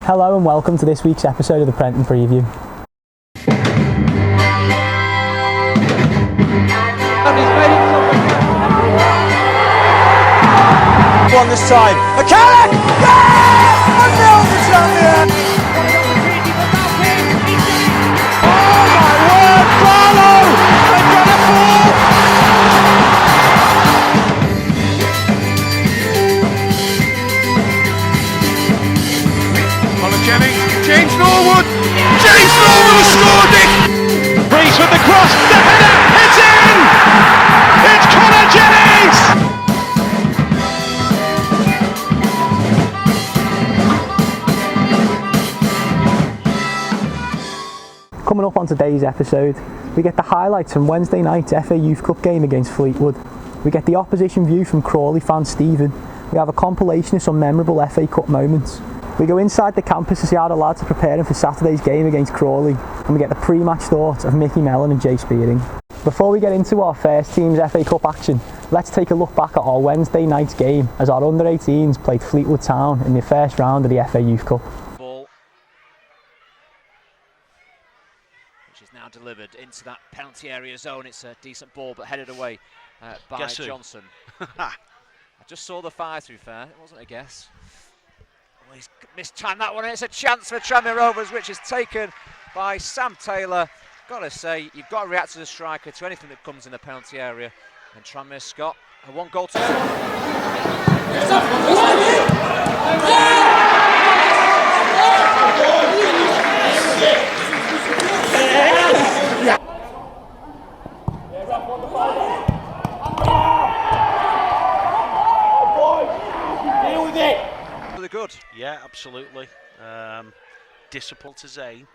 Hello and welcome to this week's episode of the Prenton Preview. One this time. Mechanic! Yes! 1-0 to Tranmere! Oh my word! Crawley! They've got a ball! Colin Jennings, James Norwood! James Norwood has scored it! Reese with the cross, the header, it's in! It's Colin Jennings! Coming up on today's episode, we get the highlights from Wednesday night's FA Youth Cup game against Fleetwood. We get the opposition view from Crawley fan Stephen. We have a compilation of some memorable FA Cup moments. We go inside the campus to see how the lads are preparing for Saturday's game against Crawley, and we get the pre-match thoughts of Mickey Mellon and Jay Spearing. Before we get into our first team's FA Cup action, let's take a look back at our Wednesday night's game as our under-18s played Fleetwood Town in the first round of the FA Youth Cup. Is now delivered into that penalty area zone. It's a decent ball, but headed away by Johnson. I just saw the fire, to be fair. It wasn't a guess. Oh, he's mistimed that one, and it's a chance for Tranmere Rovers, which is taken by Sam Taylor. Got to say, you've got to react to the striker, to anything that comes in the penalty area. And Tranmere's got a 1-goal to really good. Yeah, absolutely. Discipline to Zane. You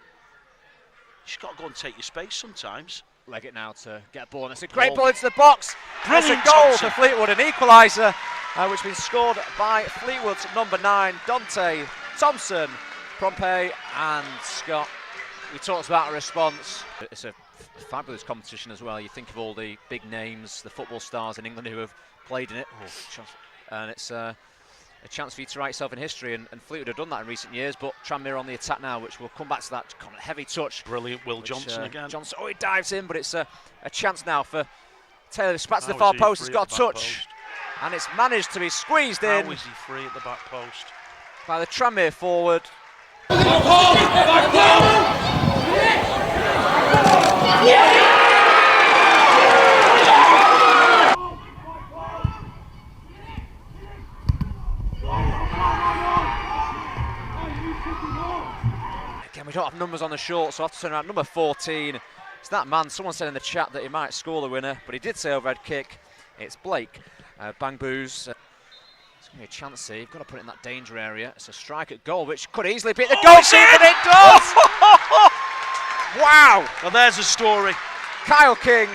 just got to go and take your space sometimes. Leg it now to get a ball. And it's a great ball into the box. It's a goal Thompson. for Fleetwood, an equaliser, which has been scored by Fleetwood's number 9, Dante, Thompson, Pompey and Scott. We talked about a response. It's a fabulous competition as well. You think of all the big names, the football stars in England who have played in it. And it's a chance for you to write yourself in history, and Fleetwood have done that in recent years, but Tranmere on the attack now, which we'll come back to that heavy touch. Brilliant, Will Johnson again. Johnson, he dives in, but it's a chance now for Taylor. Spats to the far post, he's got a touch, and it's managed to be squeezed in. How is he free at the back post? By the Tranmere forward. Again, we don't have numbers on the short, so I have to turn around. Number 14, it's that man. Someone said in the chat that he might score the winner, but he did say overhead kick. It's Blake. Bang Boos. It's going to be a chance here. You've got to put it in that danger area. It's a strike at goal, which could easily beat the goalkeeper, but it does! Wow! Well, there's a story. Kyle King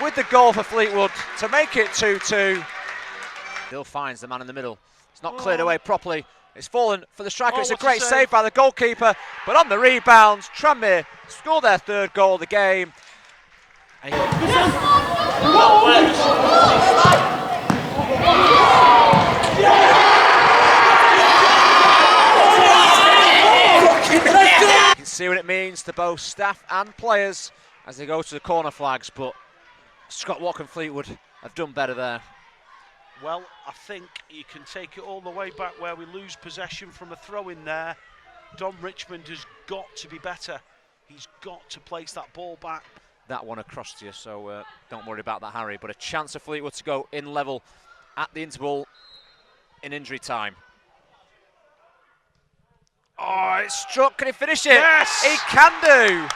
with the goal for Fleetwood to make it 2-2. Still finds the man in the middle. It's not cleared away properly. It's fallen for the striker. It's a great save by the goalkeeper, but on the rebounds, Tranmere score their 3rd goal of the game. You can see what it means to both staff and players as they go to the corner flags, but Scott Watt and Fleetwood have done better there. Well, I think you can take it all the way back where we lose possession from a throw in there. Dom Richmond has got to be better. He's got to place that ball back. That one across to you, so don't worry about that, Harry. But a chance for Fleetwood to go in level at the interval in injury time. Oh, it's struck. Can he finish it? Yes! He can do.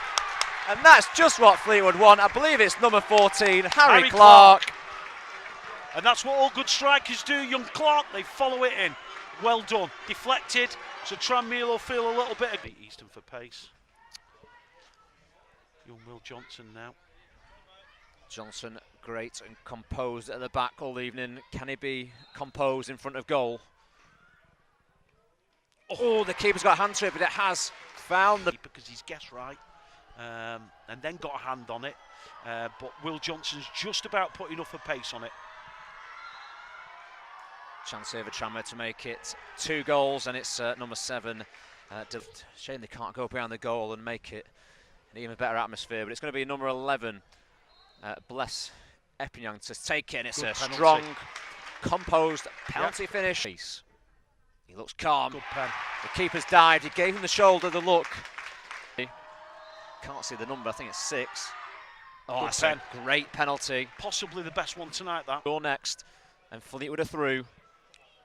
And that's just what Fleetwood want. I believe it's number 14, Harry Clark. And that's what all good strikers do, young Clark. They follow it in. Well done. Deflected, so Tranmere will feel a little bit of Easton for pace. Young Will Johnson now. Johnson, great and composed at the back all evening. Can he be composed in front of goal? Oh, the keeper's got a hand to it, but it has found the... Because he's guessed right, and then got a hand on it. But Will Johnson's just about put enough of pace on it. Chance here for Tranmere to make it 2 goals, and it's number 7. Shame they can't go behind the goal and make it an even better atmosphere, but it's going to be number 11, Bless Epinyoung, to take it, and it's a strong, composed penalty finish. He looks calm. Good pen. The keeper's dived, he gave him the shoulder, the look. Can't see the number, I think it's 6. Oh, that's a great penalty. Possibly the best one tonight, that. You're next, and Fleetwood are through.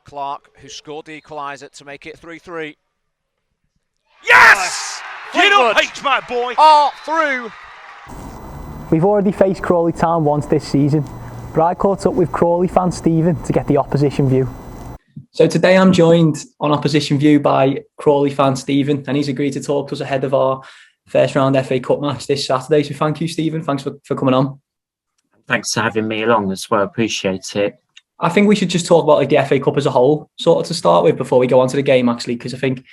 Clark, who scored the equaliser to make it 3-3. Yes! Get Fleetwood up, H, my boy! are through. We've already faced Crawley Town once this season, but I caught up with Crawley fan Stephen to get the opposition view. So today I'm joined on opposition view by Crawley fan Stephen, and he's agreed to talk to us ahead of our first round FA Cup match this Saturday. So thank you, Stephen. Thanks for coming on. Thanks for having me along as well. Appreciate it. I think we should just talk about the FA Cup as a whole, sort of to start with, before we go on to the game, actually, because I think,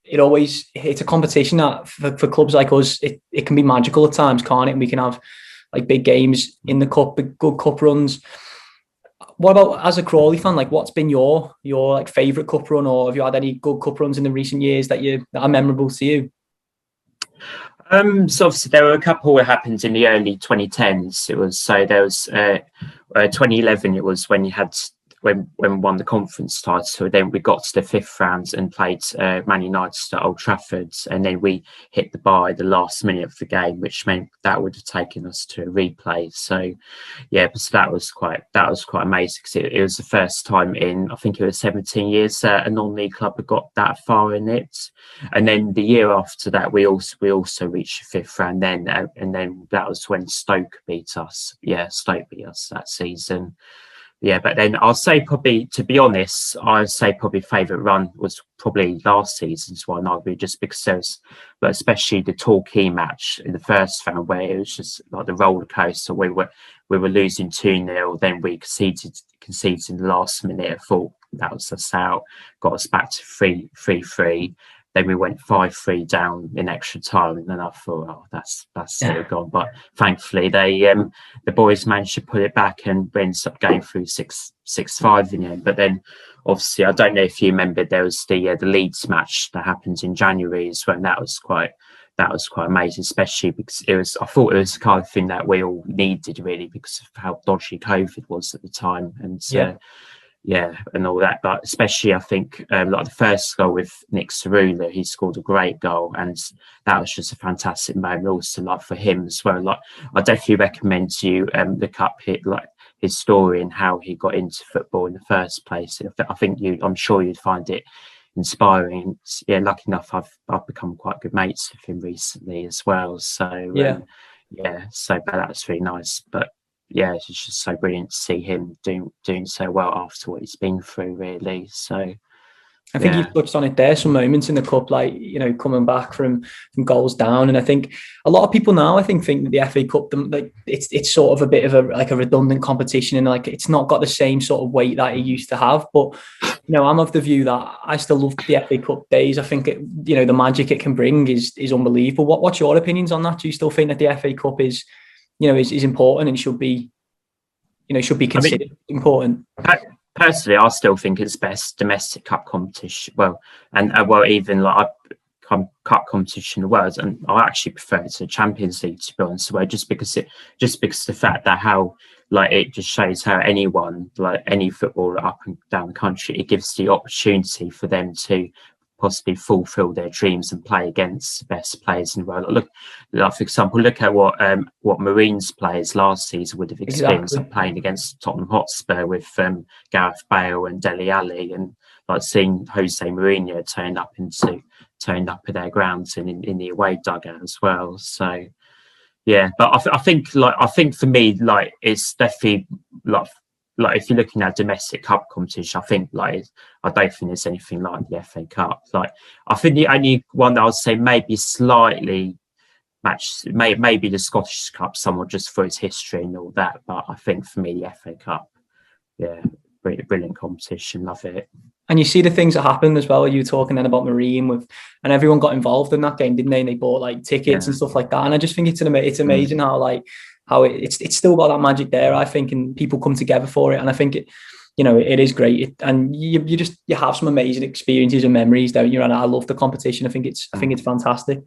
it's a competition that for clubs like us, it can be magical at times, can't it? And we can have like big games in the cup, big good cup runs. What about as a Crawley fan? Like, what's been your like favourite cup run, or have you had any good cup runs in the recent years that are memorable to you? So obviously there were a couple that happened in the early 2010s. There was 2011. It was when you had when we won the conference title. Then we got to the 5th round and played Man United at Old Trafford, and then we hit the bar at the last minute of the game, which meant that would have taken us to a replay. So yeah, but that was quite amazing, because it was the first time in, I think it was 17 years that a non-league club had got that far in it. And then the year after that, we also reached the 5th round then, and then that was when Stoke beat us. Yeah, Stoke beat us that season. Yeah, but then I'll say probably, to be honest, favourite run was probably last season's one, arguably, just because there was, but especially the Torquay match in the first round, where it was just like the roller coaster. We were losing 2-0, then we conceded in the last minute. I thought that was us out, got us back to 3-3. Then we went 5-3 down in extra time, and then I thought, oh, that's sort of gone. But thankfully, the boys managed to put it back, and we ended up going through 6-5 in the end. But then, obviously, I don't know if you remember, there was the Leeds match that happened in January as well. And that was quite amazing, especially because I thought it was the kind of thing that we all needed, really, because of how dodgy COVID was at the time. And and all that, but especially I think like the first goal with Nick Cerullo, he scored a great goal, and that was just a fantastic moment. Also, like for him as well, like I definitely recommend you look up his story and how he got into football in the first place. I'm sure you'd find it inspiring. Yeah, lucky enough, I've become quite good mates with him recently as well. So but that's really nice. But yeah, it's just so brilliant to see him doing so well after what he's been through, really. So I think you've touched on it there, some moments in the cup, like, coming back from goals down. And I think a lot of people now, think that the FA Cup, like it's sort of a bit of a redundant competition, and like it's not got the same sort of weight that it used to have. But I'm of the view that I still love the FA Cup days. I think the magic it can bring is unbelievable. What's your opinions on that? Do you still think that the FA Cup is important and should be considered important? Personally, I still think it's best domestic cup competition. Even like cup competition in the world, and I actually prefer it to the Champions League, to be honest. Just because the fact that how it just shows how anyone, like any footballer up and down the country, it gives the opportunity for them to possibly fulfill their dreams and play against the best players in the world. For example, look at what Marines players last season would have experienced playing against Tottenham Hotspur with Gareth Bale and Dele Alli, and like seeing Jose Mourinho turn up at their grounds and in the away dugout as well. So yeah, but I think for me, it's definitely if you're looking at domestic cup competition, I think I don't think there's anything like the FA Cup. I think the only one that I would say maybe slightly matched, maybe the Scottish Cup, somewhat just for its history and all that. But I think for me, the FA Cup, brilliant competition, love it. And you see the things that happened as well. You were talking then about Marine and everyone got involved in that game, didn't they? And they bought tickets and stuff like that. And I just think it's amazing how it's still got that magic there, I think, and people come together for it. And I think it is great, and you have some amazing experiences and memories, don't you? And I love the competition. I think it's fantastic.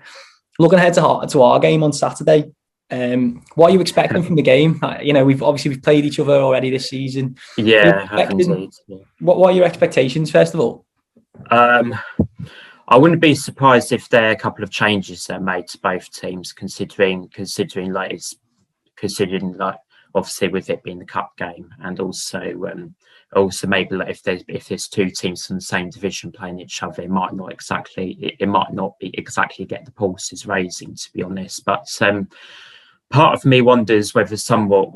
Looking ahead to our game on Saturday, what are you expecting from the game? We've played each other already this season. Yeah, indeed. Yeah. What are your expectations, first of all? I wouldn't be surprised if there are a couple of changes that are made to both teams, considering obviously with it being the cup game, and also maybe like if there's two teams from the same division playing each other, it might not be exactly get the pulses raising, to be honest. But part of me wonders whether for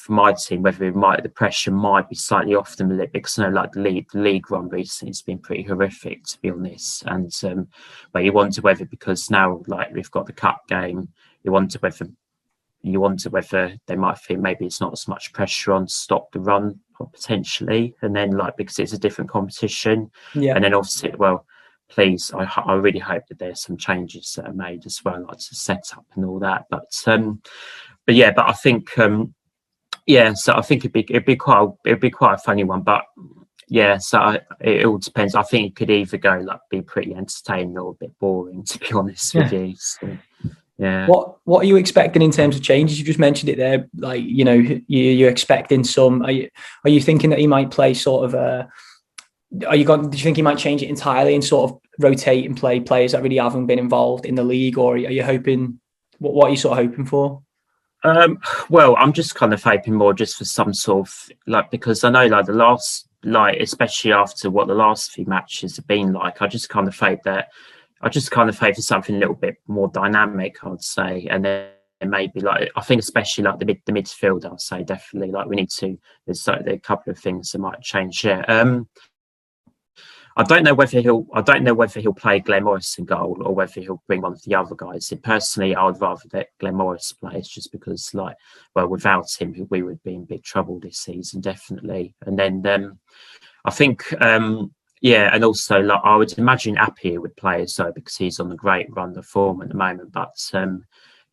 my team, the pressure might be slightly off them a little bit, because the league run recently has been pretty horrific, to be honest. And but you wonder whether, because now we've got the cup game, you wonder whether they might think maybe it's not as much pressure on to stop the run potentially, and then because it's a different competition. Yeah. And then obviously, please, I really hope that there's some changes that are made as well, like to set up and all that. But I think so I think it'd be quite a funny one. But yeah, so it all depends. I think it could either go be pretty entertaining or a bit boring, to be honest with you. So, yeah. What are you expecting in terms of changes? You just mentioned it there. You're expecting some. Are you thinking that he might play sort of do you think he might change it entirely and sort of rotate and play players that really haven't been involved in the league, or are you hoping? What are you sort of hoping for? Well, I'm just kind of hoping more just for some sort of because I know the last especially after what the last few matches have been like, I just kind of hope for something a little bit more dynamic, I'd say. And then maybe I think especially the midfield, I'll say definitely we need to. There's a couple of things that might change here. I don't know whether he'll play Glenn Morris in goal, or whether he'll bring one of the other guys. Personally, I would rather that Glenn Morris plays, just because without him we would be in big trouble this season, definitely. And then I think and also I would imagine Appiah would play as well, because he's on a great run of form at the moment. But but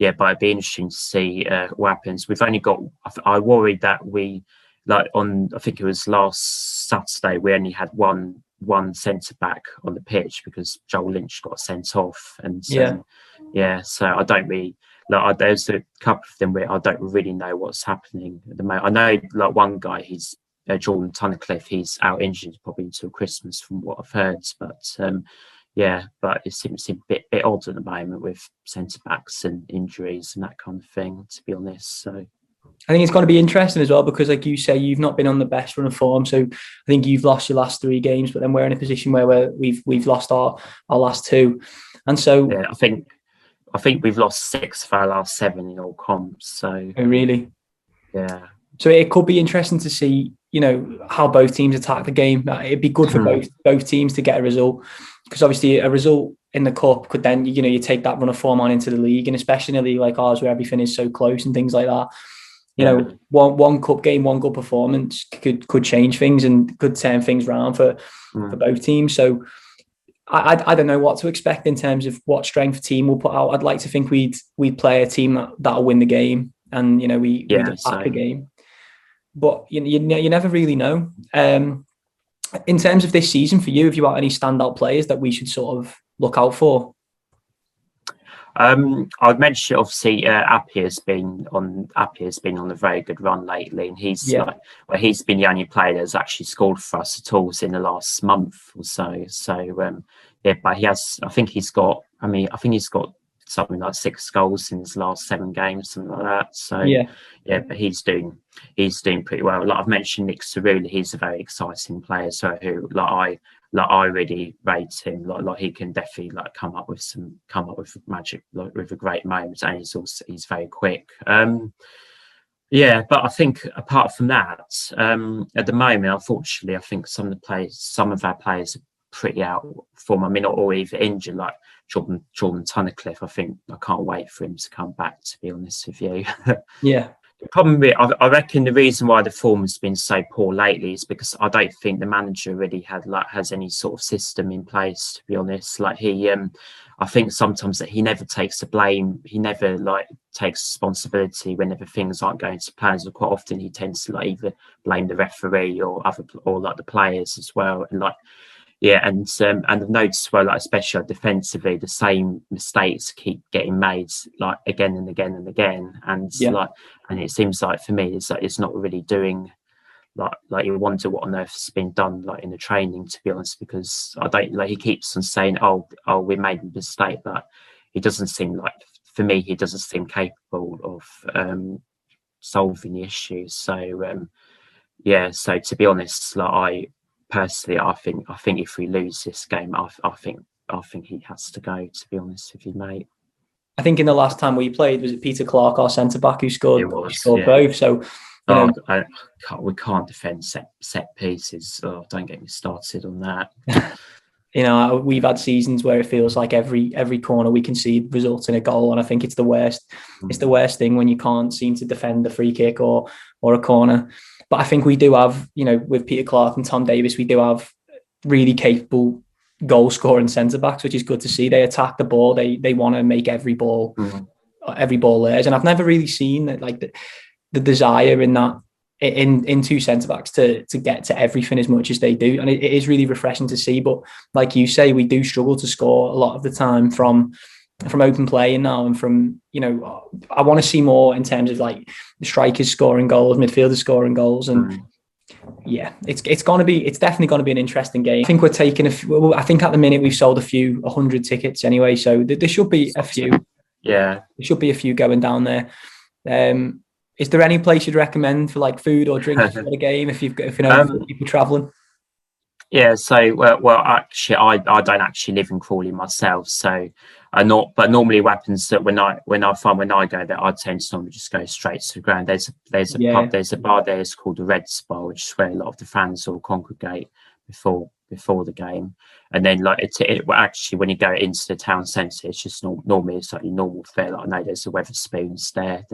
it'd be interesting to see what happens. We've only got. I worried that we I think it was last Saturday, we only had one centre back on the pitch because Joel Lynch got sent off, and so I don't really there's a couple of them where I don't really know what's happening at the moment. I know one guy, he's Jordan Tunnicliffe, he's out injured probably until Christmas from what I've heard, but but it seems a bit odd at the moment with centre backs and injuries and that kind of thing, to be honest. So I think it's going to be interesting as well, because like you say, you've not been on the best run of form. So I think you've lost your last 3 games, but then we're in a position where we've lost our last 2. And so I think we've lost 6 of our last 7 in all comps. So really, yeah. So it could be interesting to see, how both teams attack the game. It'd be good for both teams to get a result, because obviously a result in the cup could then, you take that run of form on into the league, and especially in a league like ours where everything is so close and things like that. One cup game, one good performance could change things and could turn things around for both teams. So I don't know what to expect in terms of what strength team we'll put out. I'd like to think we'd play a team that'll win the game, and we attack the game. But you never really know. In terms of this season for you, have you got any standout players that we should sort of look out for? I'd mention obviously Appiah's been on a very good run lately, and he's he's been the only player that's actually scored for us at all in the last month or so. So but I think he's got something like 6 goals in his last 7 games, something like that. So but he's doing pretty well. Like I've mentioned, Nick Cerulli, he's a very exciting player. So who I really rate him. Like he can definitely come up with magic, with a great moment, and he's very quick. But I think apart from that, at the moment, unfortunately, I think some of our players are pretty out of form. I mean, not all either injured, like Jordan Tunnicliffe. I can't wait for him to come back, to be honest with you. Probably, I reckon the reason why the form has been so poor lately is because I don't think the manager really has any sort of system in place. To be honest, I think sometimes that he never takes the blame. He never takes responsibility whenever things aren't going to plan. So quite often he tends to either blame the referee or the players as well. And and I've noticed especially defensively, the same mistakes keep getting made again and again and again, and and it seems like for me it's not really doing you wonder what on earth's been done in the training, to be honest, because I don't he keeps on saying oh we made a mistake, but he doesn't seem for me he doesn't seem capable of solving the issues. So so to be honest, personally, I think if we lose this game, I think he has to go. To be honest with you, mate. I think in the last time we played, was it Peter Clark, our centre back, who scored both? So we can't defend set pieces. Oh, don't get me started on that. We've had seasons where it feels like every corner we concede results in a goal, and I think it's the worst. It's the worst thing when you can't seem to defend a free kick or a corner. But I think we do have, with Peter Clark and Tom Davis, we do have really capable goal-scoring centre-backs, which is good to see. They attack the ball. They want to make every ball theirs. And I've never really seen the desire in that in two centre-backs to get to everything as much as they do. And it is really refreshing to see. But like you say, we do struggle to score a lot of the time from open play now, and from I want to see more in terms of the strikers scoring goals, midfielders scoring goals, and it's definitely going to be an interesting game. I think we're taking I think at the minute we've sold 100 tickets anyway, so there should be a few. Yeah, there should be a few going down there. Is there any place you'd recommend for food or drinks for the game if you're travelling? Yeah, so well, actually, I don't actually live in Crawley myself, so but normally what happens that when I go there, I tend to normally just go straight to the ground. There's a bar there, it's called the Reds Bar, which is where a lot of the fans all congregate before the game, and then actually when you go into the town centre, it's just normally it's normal fare. I know there's the Wetherspoons there.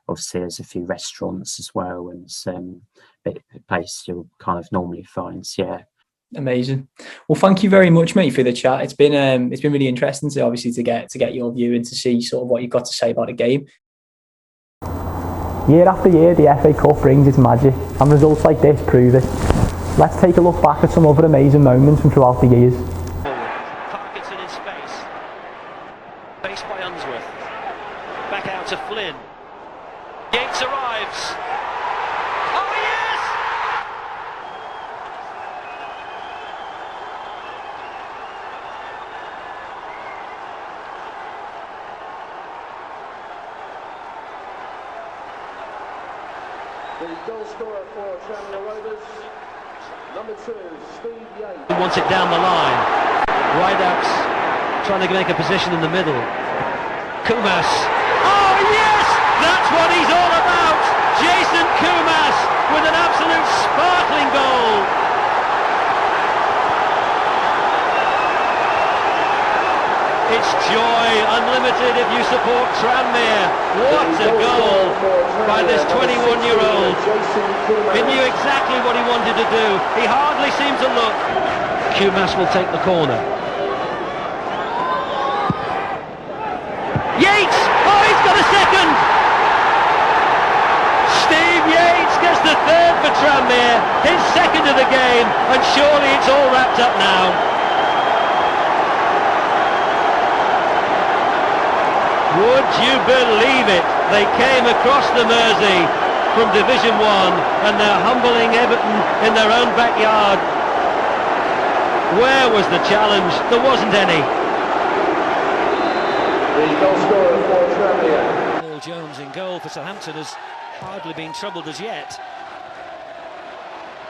Obviously there's a few restaurants as well, and some place you'll kind of normally find. Yeah. Amazing. Well, thank you very much, mate, for the chat. It's been really interesting to get your view and to see sort of what you've got to say about the game. Year after year, the FA Cup brings its magic, and results like this prove it. Let's take a look back at some other amazing moments from throughout the years. Parkinson in space. Faced by Unsworth. Back out to Flynn. Yates arrives. Oh, yes! The goal scorer for Tranmere Rovers, number 2, Steve Yates. He wants it down the line. Rideouts trying to make a position in the middle. Kumas. Oh yes! That's what he's all about! Jason Kumas with an absolute sparkling goal. It's joy unlimited if you support Tranmere. What a goal by this 21-year-old. He knew exactly what he wanted to do. He hardly seemed to look. Kumas will take the corner. Yates! Oh, he's got a second! Steve Yates gets the third for Tranmere, his second of the game, and surely it's all wrapped up now. Would you believe it? They came across the Mersey from Division 1 and they're humbling Everton in their own backyard. Where was the challenge? There wasn't any. The goal scorer for Tranmere. Paul Jones in goal for Southampton has hardly been troubled as yet.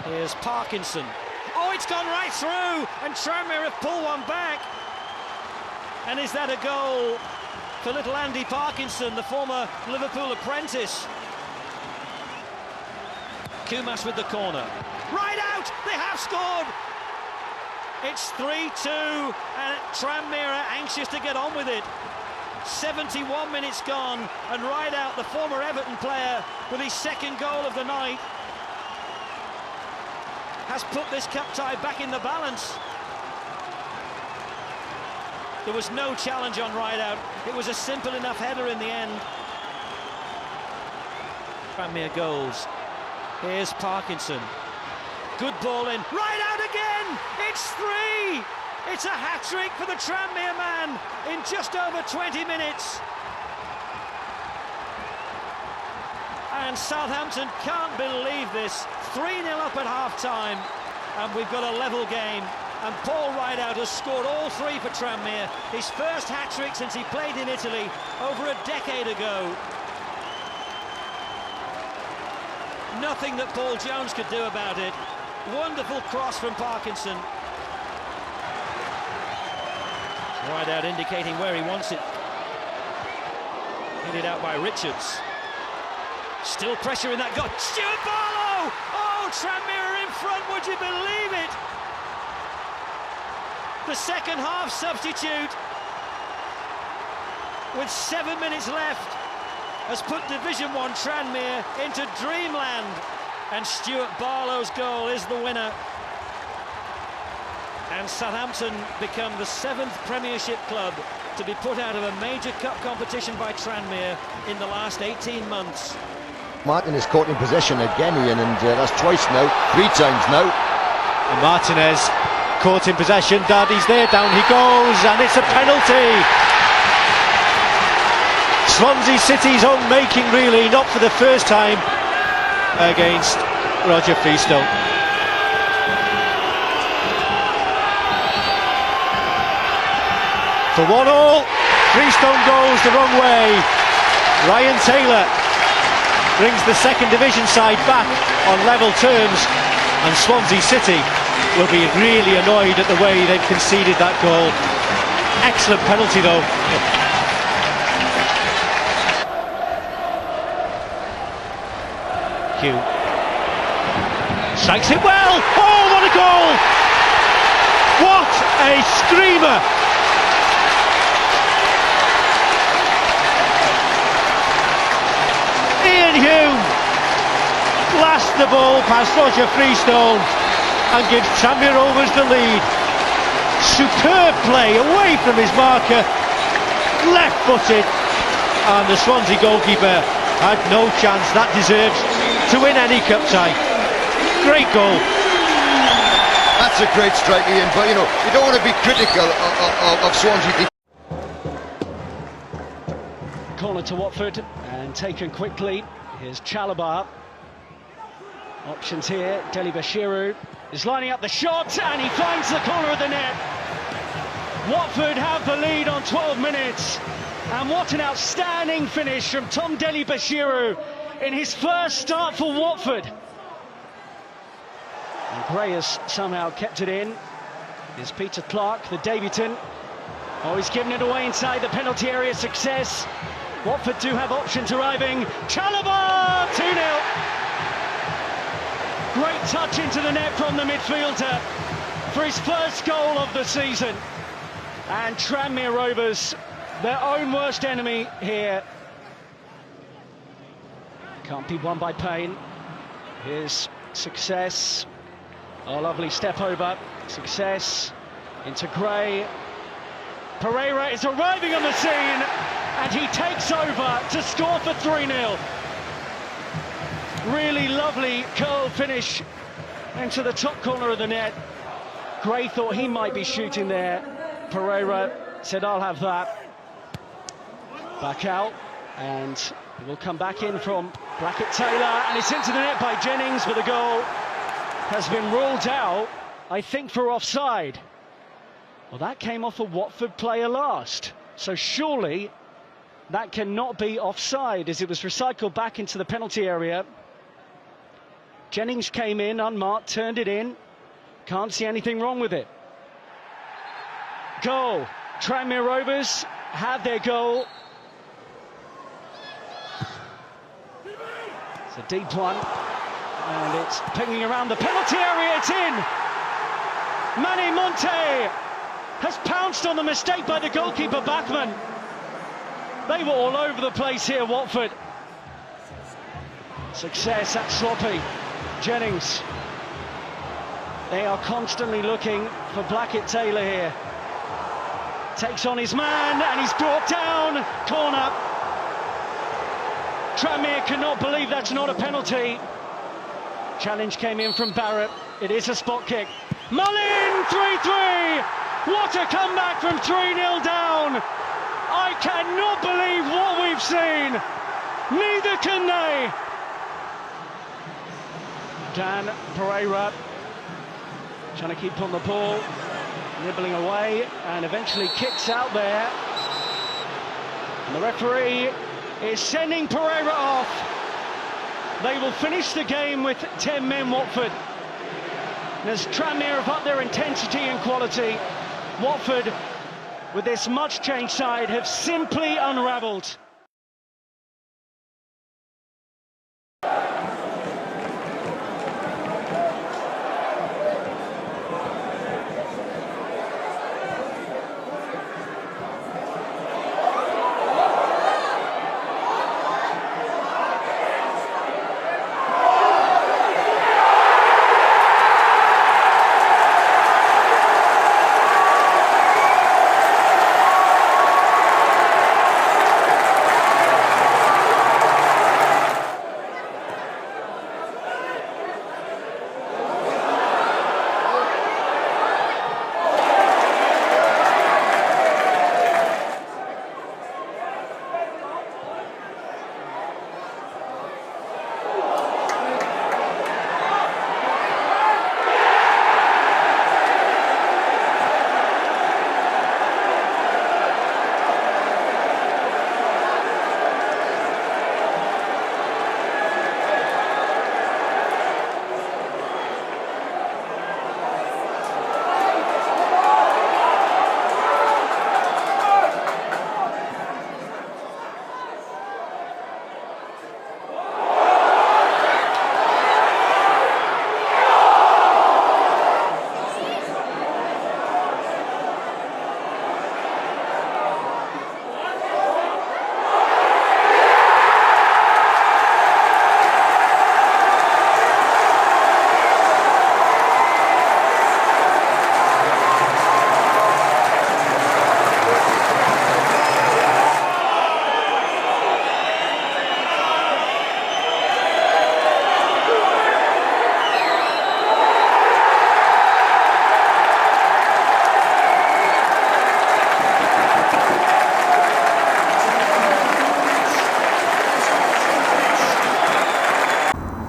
Here's Parkinson. Oh, it's gone right through, and Tranmere have pulled one back. And is that a goal for little Andy Parkinson, the former Liverpool apprentice? Kumas with the corner. Right out! They have scored! It's 3-2, and Tranmere are anxious to get on with it. 71 minutes gone, and Rideout, the former Everton player, with his second goal of the night, has put this cup tie back in the balance. There was no challenge on Rideout. It was a simple enough header in the end. Tranmere goals. Here's Parkinson. Good ball in. Rideout again! It's 3! It's a hat-trick for the Tranmere man in just over 20 minutes. And Southampton can't believe this. 3-0 up at half-time, and we've got a level game. And Paul Rideout has scored all 3 for Tranmere. His first hat-trick since he played in Italy over a decade ago. Nothing that Paul Jones could do about it. Wonderful cross from Parkinson. Rideout indicating where he wants it. Headed out by Richards. Still pressure in that goal. Stuart Barlow! Oh, Tranmere in front, would you believe it? The second half substitute, with 7 minutes left, has put Division 1 Tranmere into dreamland. And Stuart Barlow's goal is the winner. And Southampton become the 7th Premiership club to be put out of a major cup competition by Tranmere in the last 18 months. Martin is caught in possession again, Ian, and that's twice now, 3 times now. And Martinez caught in possession. Dardy's there, down he goes, and it's a penalty. Swansea City's own making, really, not for the first time against Roger Freestone. For 1-1, Freestone goes the wrong way. Ryan Taylor brings the second division side back on level terms, and Swansea City will be really annoyed at the way they've conceded that goal. Excellent penalty though. Hugh strikes it well. Oh, what a goal! What a screamer! Ian Hume blasts the ball past Roger Freestone and gives Tranmere Rovers the lead. Superb play away from his marker, left-footed, and the Swansea goalkeeper had no chance. That deserves to win any cup tie. Great goal. That's a great strike, Ian, but you know, you don't want to be critical of Swansea. Corner to Watford and taken quickly. Here's Chalobah. Options here. Deli Bashiru is lining up the shot and he finds the corner of the net. Watford have the lead on 12 minutes. And what an outstanding finish from Tom Deli Bashiru in his first start for Watford. And Gray has somehow kept it in. Here's Peter Clark, the debutant. Oh, he's given it away inside the penalty area. Success. Watford do have options arriving. Chalobah, 2-0. Great touch into the net from the midfielder for his first goal of the season. And Tranmere Rovers, their own worst enemy here. Can't be won by pain. Here's Success. Oh, lovely step over. Success into Gray. Pereira is arriving on the scene and he takes over to score for 3-0. Really lovely curl finish into the top corner of the net. Gray thought he might be shooting there. Pereira said, I'll have that. Back out, and it will come back in from Brackett Taylor, and it's into the net by Jennings, but the goal has been ruled out, I think, for offside. Well, that came off a Watford player last, so surely that cannot be offside, as it was recycled back into the penalty area. Jennings came in unmarked, turned it in. Can't see anything wrong with it. Goal. Tranmere Rovers have their goal. It's a deep one, and it's pinging around the penalty area. It's in. Manny Monte has pounced on the mistake by the goalkeeper Bachmann. They were all over the place here, Watford. Success at sloppy. Jennings. They are constantly looking for Blackett-Taylor here. Takes on his man and he's brought down. Corner. Tranmere cannot believe that's not a penalty. Challenge came in from Barrett. It is a spot kick. Mullin, 3-3. What a comeback from 3-0 down. I cannot believe what we've seen. Neither can they. Dan Pereira trying to keep on the ball, nibbling away, and eventually kicks out there. And the referee is sending Pereira off. They will finish the game with 10 men, Watford. And as Tranmere have upped their intensity and quality, Watford, with this much changed side, have simply unravelled.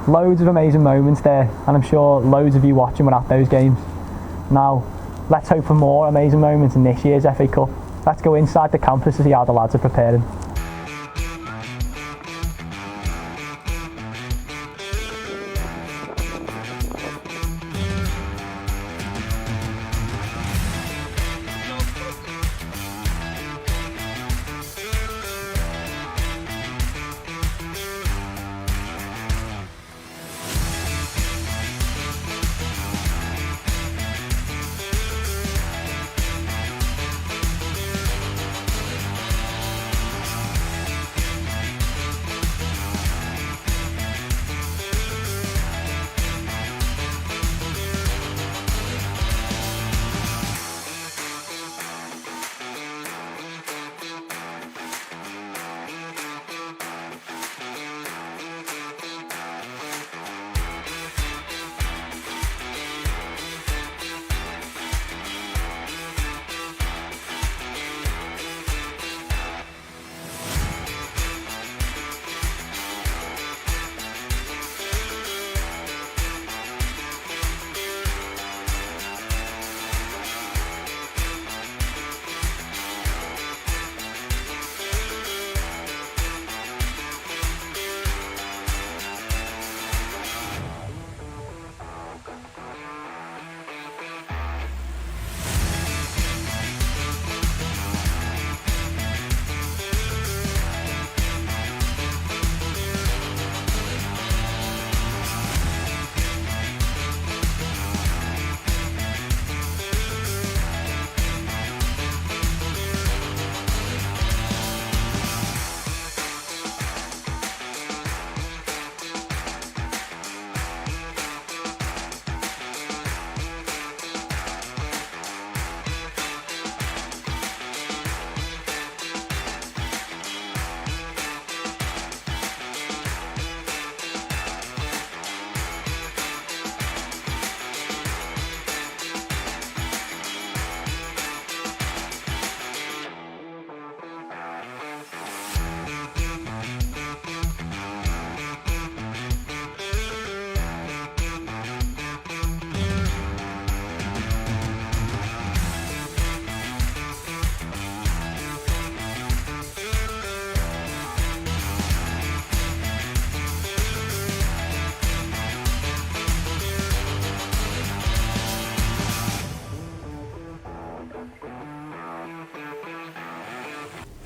Loads of amazing moments there, and I'm sure loads of you watching were at those games. Now, let's hope for more amazing moments in this year's FA Cup. Let's go inside the campus to see how the lads are preparing.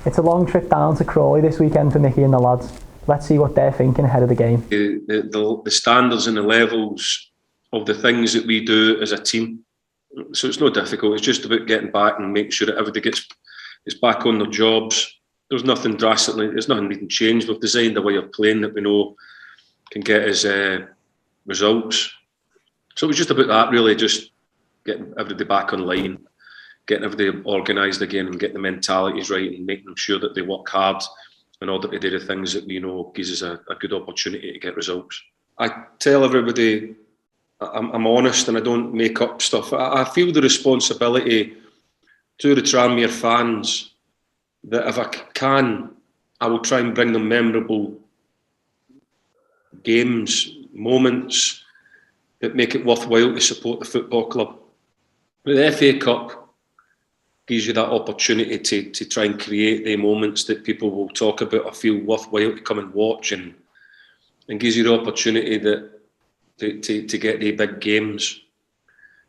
It's a long trip down to Crawley this weekend for Nicky and the lads. Let's see what they're thinking ahead of the game. The standards and the levels of the things that we do as a team. So it's not difficult. It's just about getting back and making sure that everybody gets back on their jobs. There's nothing being changed. We've designed a way of playing that we know can get us results. So it was just about that, really, just getting everybody back online, getting everybody organised again and getting the mentalities right and making them sure that they work hard in order to do the things that we know gives us a good opportunity to get results. I tell everybody I'm honest and I don't make up stuff. I feel the responsibility to the Tranmere fans that if I can, I will try and bring them memorable games, moments that make it worthwhile to support the football club. The FA Cup gives you that opportunity to try and create the moments that people will talk about or feel worthwhile to come and watch, and gives you the opportunity to get the big games.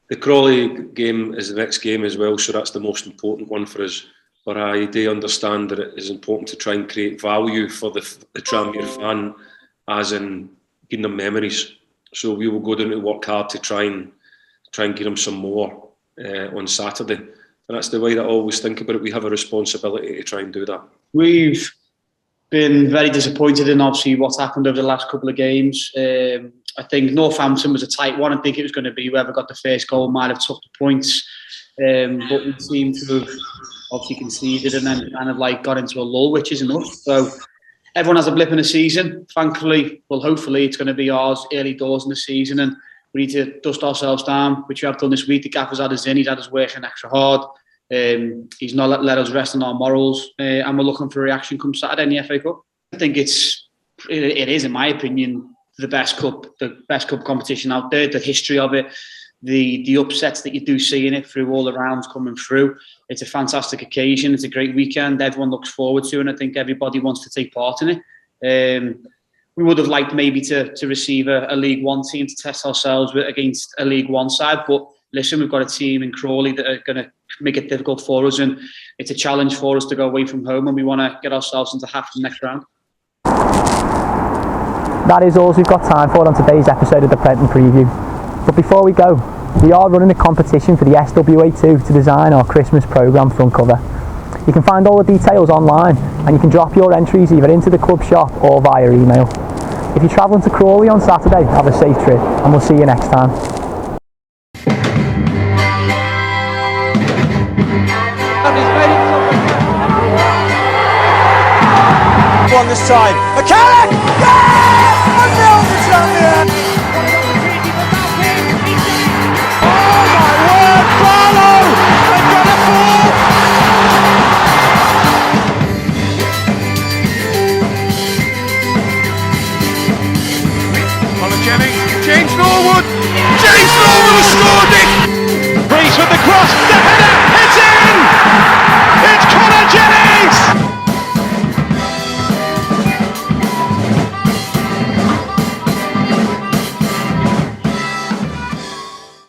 The Crawley game is the next game as well, so that's the most important one for us. But I do understand that it is important to try and create value for the Tranmere fan, as in giving them memories. So we will go down to work hard to try and give them some more on Saturday. And that's the way that I always think about it. We have a responsibility to try and do that. We've been very disappointed in obviously what's happened over the last couple of games. I think Northampton was a tight one. I think it was going to be whoever got the first goal might have took the points. But we seem to have obviously conceded and then kind of like got into a lull, which is enough. So everyone has a blip in the season. Thankfully, well, hopefully it's going to be ours early doors in the season, and we need to dust ourselves down, which we have done this week. The gaffer's had us in, he's had us working extra hard. He's not let us rest on our morals, and we're looking for a reaction come Saturday in the FA Cup. I think it is, in my opinion, the best cup competition out there. The history of it, the upsets that you do see in it through all the rounds coming through. It's a fantastic occasion. It's a great weekend. Everyone looks forward to it, and I think everybody wants to take part in it. We would have liked maybe to receive a League One team to test ourselves against a League One side, but listen, we've got a team in Crawley that are going to make it difficult for us, and it's a challenge for us to go away from home, and we want to get ourselves into half the next round. That is all we've got time for on today's episode of the Prenton Preview. But before we go, we are running a competition for the SWA2 to design our Christmas programme front cover. You can find all the details online, and you can drop your entries either into the club shop or via email. If you're travelling to Crawley on Saturday, have a safe trip, and we'll see you next time. One this time. McCarrick!